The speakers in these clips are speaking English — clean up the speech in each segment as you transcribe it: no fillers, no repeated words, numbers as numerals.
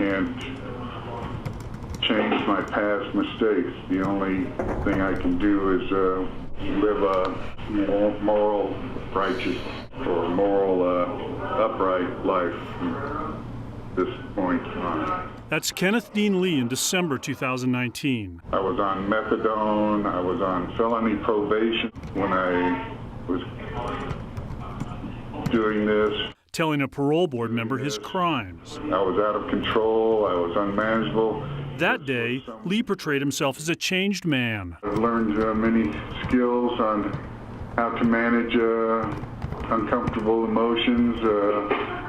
can't change my past mistakes. The only thing I can do is live a moral, righteous, or moral, upright life from this point on. That's Kenneth Dean Lee in December 2019. I was on methadone. I was on felony probation when I was doing this. Telling a parole board member his crimes. I was out of control. I was unmanageable. That day, Lee portrayed himself as a changed man. I've learned many skills on how to manage uncomfortable emotions.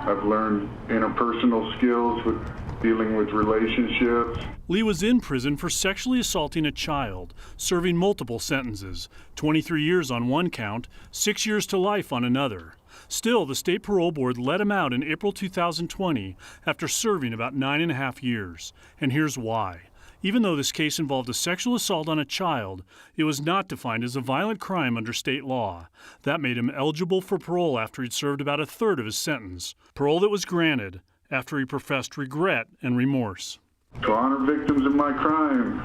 I've learned interpersonal skills with dealing with relationships. Lee was in prison for sexually assaulting a child, serving multiple sentences, 23 years on one count, 6 years to life on another. Still, the state parole board let him out in April 2020 after serving about 9.5 years. And here's why. Even though this case involved a sexual assault on a child, it was not defined as a violent crime under state law. That made him eligible for parole after he'd served about a third of his sentence. Parole that was granted after he professed regret and remorse. To honor victims of my crime,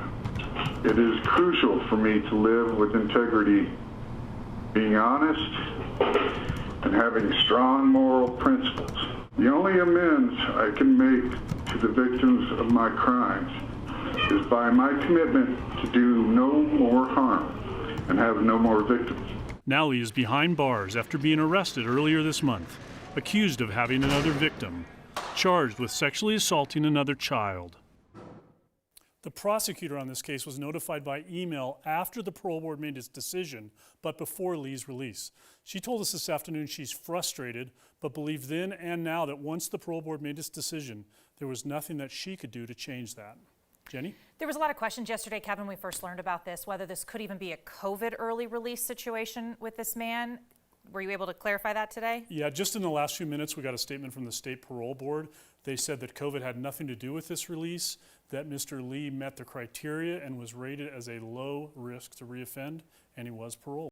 it is crucial for me to live with integrity, being honest, and having strong moral principles. The only amends I can make to the victims of my crimes is by my commitment to do no more harm and have no more victims. Now Lee is behind bars after being arrested earlier this month, accused of having another victim, charged with sexually assaulting another child. The prosecutor on this case was notified by email after the parole board made its decision, but before Lee's release. She told us this afternoon she's frustrated, but believed then and now that once the parole board made its decision, there was nothing that she could do to change that. Jenny? There was a lot of questions yesterday, Kevin, when we first learned about this, whether this could even be a COVID early release situation with this man. Were you able to clarify that today? Yeah, just in the last few minutes, we got a statement from the state parole board. They said that COVID had nothing to do with this release, that Mr. Lee met the criteria and was rated as a low risk to reoffend, and he was paroled.